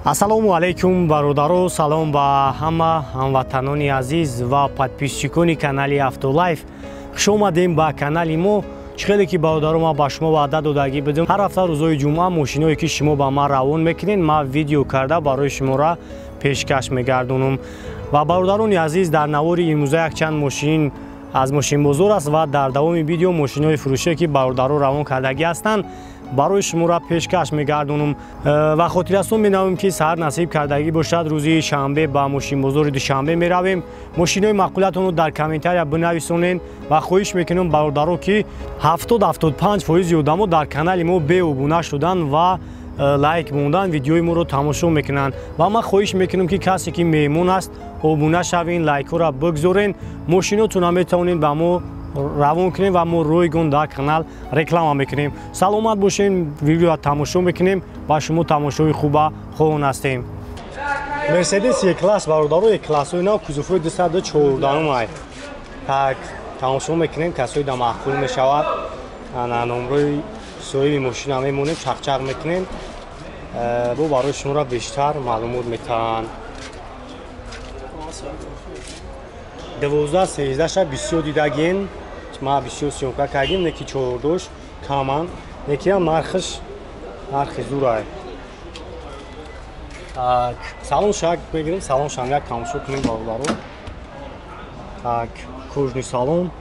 Ассалому алайкум бародаро, салом ба ҳама ҳамватанони азиз ва подписчикони канали Автолайф. Хуш омадем ба канали мо. Чхеле ки бародаро ма ба шумо ваъда додагӣ будем. Ҳар ҳафта рӯзои ҷумъа мошиное ки шумо ба ман равон мекунед, ман видео карда барои шуморо пешкаш мегардонам. Ва бародарони азиз, дар навори имрӯза якчанд мошин аз мошинбозор аст ва дар давоми видео мошинои фурӯше ки бародаро равон кардагӣ ҳастанд барои шуморо пешкаш мегардонам ва хотиррасон менавем ки саҳар насиб кардагӣ бошад рӯзи шанбе ба мошинбозори душанбе меравем. Мошинои маъқулиятонро дар комментария бинависонед ва хоҳиш мекунам бародаро ки 70-75% одамо дар канали мо беобуна шуданд ва лайк мондан видеои моро тамошо мекунанд ва ман хоҳиш мекунам ки касе ки меҳмон аст обуна шавен, лайкҳоро бигзорен, мошинотонро метавонед ба мо равон кунем ва мо ройгон дар канал реклама мекунем. Саломат бошем, видеоро тамошо мекунем ва шумо тамошои хуба хоҳон ҳастем. Мерседес Е-класс бародаро, Е-классои нав кузуфои 214 так тамошо мекунем, касои да маъқул мешавад. Ана номрои соҳиби мошина мемонем, чақчақ мекунем. Бо барои шуморо бештар маълумот метаҳанд. 12-13 бисёр дидагин, ма бисёр сёмка кардем, неки 4 каман, неки ҳам нархи зурай. Так, салон шак бегирем, салон шамяк тамошо кунем бародаро. Так, кӯжни салон.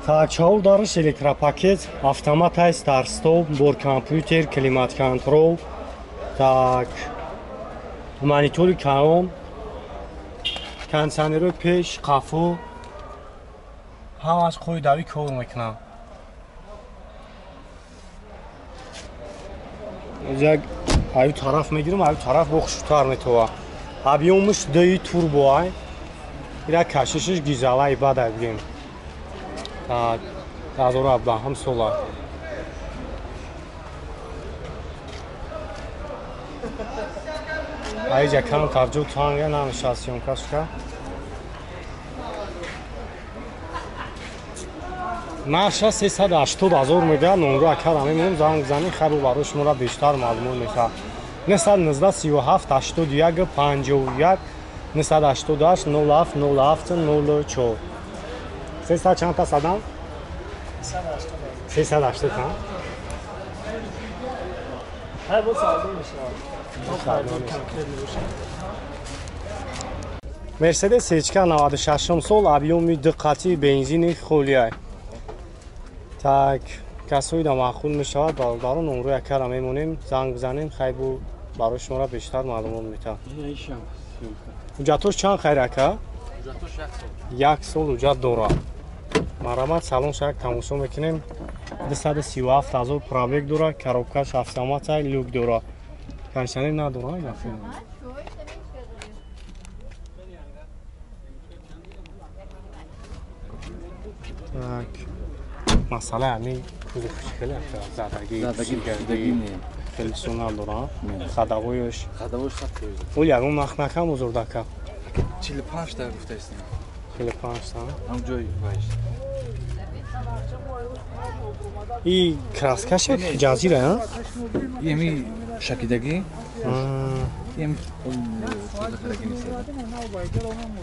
Так, 4 дараш электропакет, автомат аст, старт-стоп, боркомпютер, климат-контрол. Так, монитори калон, кондиционери пеш, қафо. Ҳамаш қоидави кор мекунам. Як аю тараф мегирам, аю тараф бо хушутар метава. Объёмиш даи турбо ай. Ира кашишиш гизалаи бада бигем. Так, 2017 сола. Айҷа кам тавҷӯҳ танга намешаст сёмкашка. наша 380,000 мега, номро акара мемонем, занг бизанем, хайр барои шуморо бештар маълумот мешавад. 919 37 81 51 988 07 07 04. 300 چند تا صدام؟ 380 تا؟ هر بود سالده میشه مرسدس هیچکا 96 سال объёми диққати бензини хулия. Так, касои да маъқул мешавад, бародаро номро якара мемонем, занг бизанем, хайр бу барои шуморо бештар маълумот метавад. ҳуҷҷатош чанд хайр ака? ҳуҷҷатош 1 сол ҳуҷҷат дорад. Марамат салон шак тамошо мекунем. 237,000 пробег дора, коробкаш автомат люк дора. Кондиционер надора, яфин. Так. Масъала ҳамин кузуфиш хеле задагӣ хеле сунал дора. Хадавоиш ол ягон махнака музурдака. 45 та гуфтаистем. 45 та. ам ҷой вайш. И краскаша ҷазира, а? Еми шакидаги. Ем захараги нест.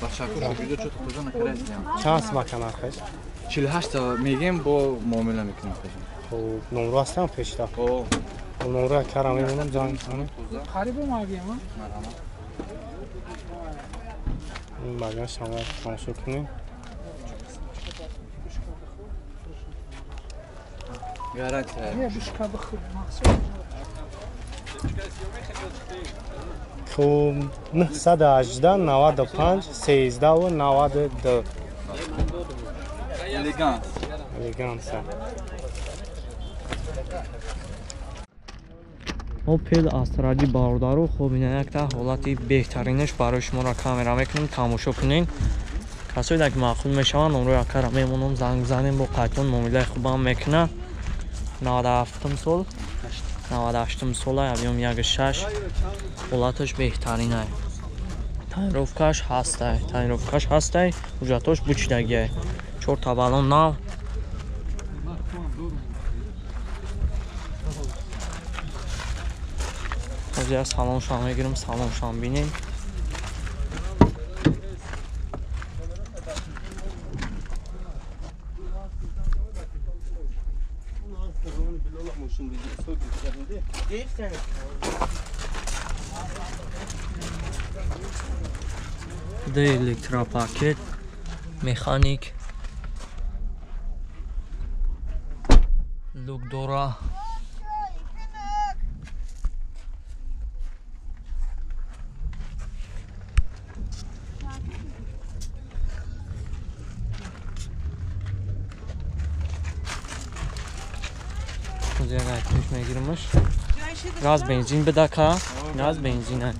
Башаку шакида чо тоза накарастем. Чанд смака нархаш? 48 та мегем бо муомила мекунем. Хоб, номро ҳастам пешта. О, номро кара мемонам, занг бизанем. харибо магем, а? ин багаж шама тамошо кунем. гарантия. Хоб, 918 95 13 92. Элегант. Елегант. Opel Astra-и бародаро, хоб ин якта ҳолати беҳтаринаш барои шуморо камера мекунем, тамошо кунем. Касои ки маъқул мешаванд, номро якара мемонам, занг бизанем, бо қайтон муомилаи хубам мекунад. 97 сол. 98 сола, объем 1.6, ҳолаташ беҳтарин аст. Тайровкаш ҳастай, ҳуҷҷатош бучидагиай. 4 та балон нав. ҳозир салоншон мегирам, салоншон бинем. ده электропакет, механик, лук дора. ҳозир гайтиш мегирамаш. Газ бензин бедака, газ бензина.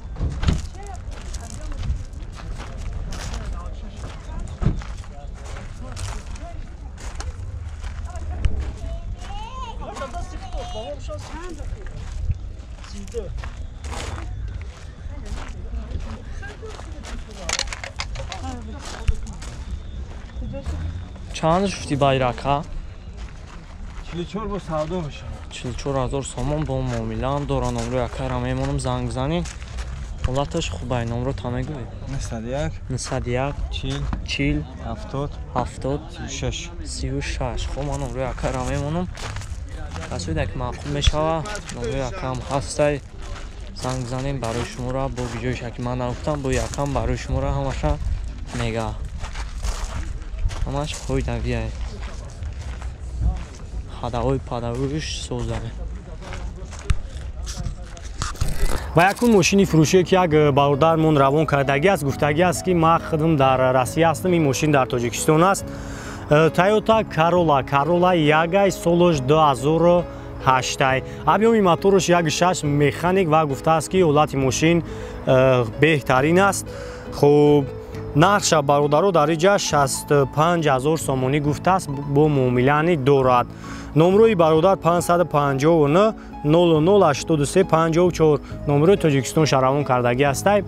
چند شفتی байрака 44 با سودا باشه 44000 сомон бо муомилаам дора. номро якара мемонам занг бзанем. ҳолаташ хубай. номро та мегӯед? 91 40 70 36. хуб ман номро якара мемонам. касоида ки маъқул мешава номро якам ҳастай занг бзанем барои шумора. бо видеоиша ки ман нагуфтам бо якам барои шумора ҳамаша мега. ҳамаш қоидавияй. ҳадаҳои падавӯш созае. ва якун мошини фурӯшие ки як бародармон равон кардагӣ аст, гуфтагӣ аст ки ман худам дар Россия ҳастам, ин мошин дар Тоҷикистон аст. Toyota Corolla ягай солош 2008. объёми мотораш 1.6 механик ва гуфтааст ки ҳолати мошин беҳтарин аст. хуб нарша бародаро дар иҷа 65000 сомонӣ гуфтааст, бо муомилаи дорад. номрои бародар 559 0083 54. номрои Тоҷикистон шаравон кардагӣ ҳастай.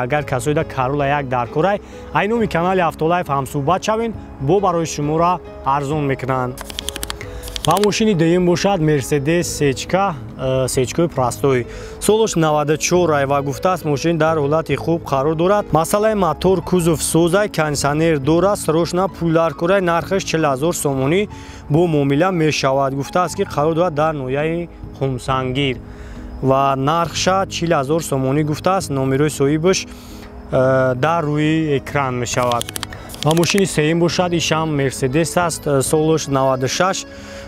агар касоида Corolla як дар корай, айноми канали Автолайф ҳамсӯҳбат шавен, бо барои шуморо арзон мекунанд. ва мошини дуюм бошад Mercedes сечкои простой. солош 94 ва гуфтааст мошин дар ҳолати хуб қарор дорад. масъалаи мотор, кузов созай, кондитсионер дорад. срочна пулар курай. нархаш 40000 сомонӣ бо муомила мешавад. гуфтааст ки қарор дорад дар ноҳияи Хумсангир ва нархша 40000 сомонӣ гуфтааст. номерои соҳибаш дар рӯи экран мешавад. ва мошини сеюм бошад, ишам Mercedes аст, солош 96.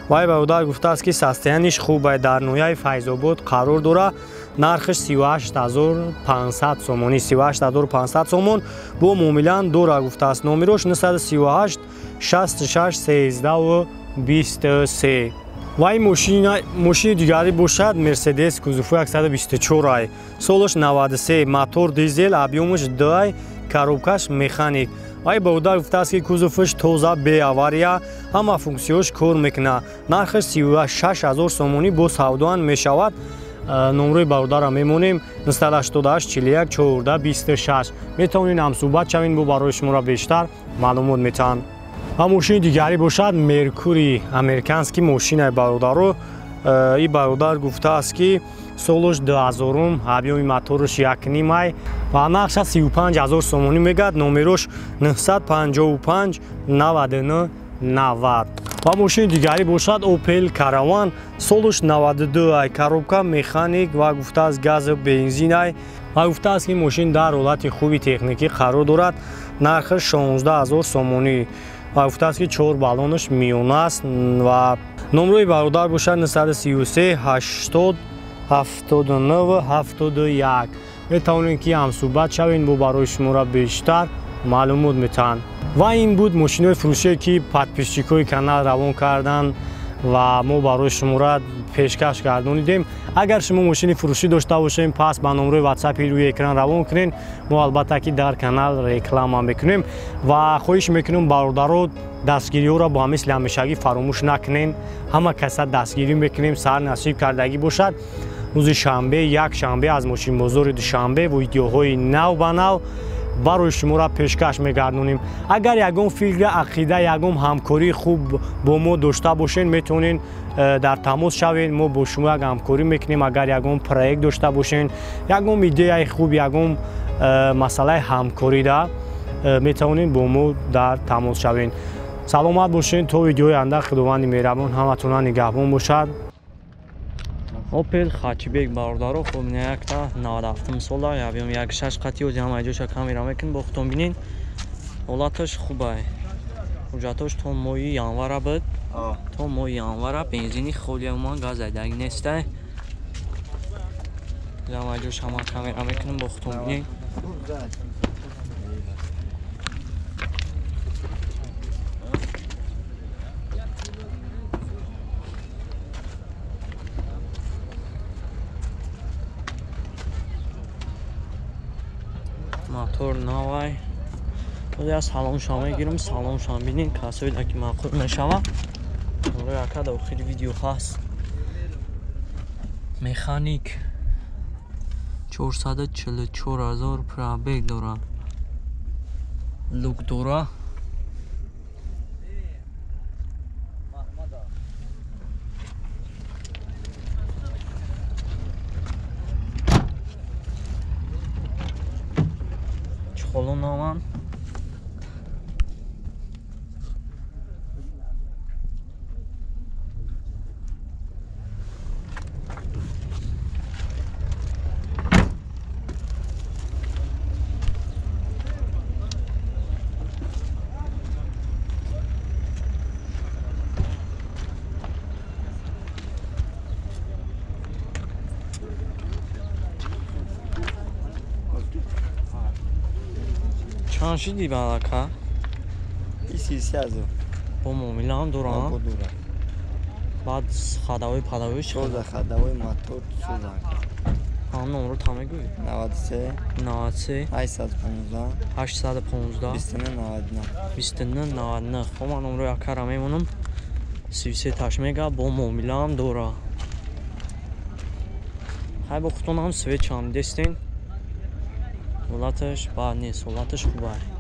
вай бародар гуфтааст ки состояниш хубай, дар ноҳияи Файзобод қарор дорад. нархаш 38500 сомонӣ, 38500 сомон бо муомилаан дора гуфтааст. номерош 938 66 13 23. ва ин мошини дигари бошад Mercedes кузову 124. солош 93. мотор дизел, объёмаш 2, коробкаш механик. вай бародар гуфтааст ки кузоваш тоза беавария, ҳама функсияш кор мекунад. нархаш 36000 сомонӣ бо савдоан мешавад. номрои бародарам мемонем 988 41 14 26. метавонед ҳамсӯҳбат шавед, бо барои шуморо бештар маълумот метаҳанд. ва мошини дигари бошад Mercury, американский мошинаи бародаро. ин бародар гуфтааст ки солош 2000, объёми мотораш 1.5 ва нархша 35000 сомонӣ мегӯяд. номерош 955 99 90. ва мошини дигари бошад Opel Caravan, солош 92, коробка механик ва гуфтааст газу бензинай. ва гуфтааст ки мошин дар ҳолати хуби техникӣ қарор дорад. нархаш 16000 сомонӣ ва гуфтааст ки 4 балонаш миёна аст. ва номрои бародар бошад 933 80 79 71. метавонед ки ҳамсӯҳбат шавед, бо барои шуморо бештар маълумот метаҳанд. ва ин буд мошинои фурӯшие ки подписчикои канал равон карданд ва мо барои шуморо пешкаш гардонидем. агар шумо мошини фурӯшӣ дошта бошем, пас ба номрои ватсапи рӯи экран равон кунед. мо албатта ки дар канал реклама мекунем ва хоҳиш мекунем бародаро дастгириҳоро ба мисли ҳамешагӣ фаромӯш накунен. ҳама каса дастгирӣ мекунем, сар насиб кардагӣ бошад. рӯзи шанбе якшанбе аз мошинбозори душанбе видеоҳои нав ба нав барои шуморо пешкаш мегардонем. Агар ягон фикр ақида ягон ҳамкории хуб бо мо дошта бошед метавонед дар тамос шавед. Мо бо шумо як ҳамкорӣ мекунем. Агар ягон проект дошта бошед ягон идеяи хуб ягон масъалаи ҳамкорида метавонед бо мо дар тамос шавед. саломат бошед. то видеои анда худованди меҳрабон ҳаматона нигаҳбон бошад. Opel Xachibek бародаро хуб якта 97 сола ябем 1.6 қати ӯ ҷама ҷоша камера мекун бо хутон бинин. Ҳолаташ хубай. ҳуҷҷатош то моҳи январа буд. То моҳи январа бензини холия уман газ айдаг нестай. ҷама ҷоша ма камера мекунам бо хутон бинин. мотор навай. Оди аз салоншон мегирам, салоншон бинин касоид аки маъқул мешава. Амро яка дохили видео ҳаст. Механик 444,000 пробег дора. Лук дора. Чухолон наман. چند شدی بالاکا؟ 23,000 با مومیلان دوران؟ با دوران بعد خداوی پداوی شد؟ خداوی موتور سوزن هم نمرو تامه گوی؟ 93 93 815 815 29 99 خب من نمرو یکا را میمونم 33 تشمیگا با مومیلان دورا های با خودتون هم سویچ هم دستین ولاتش بعد نیست ولاتش خوبه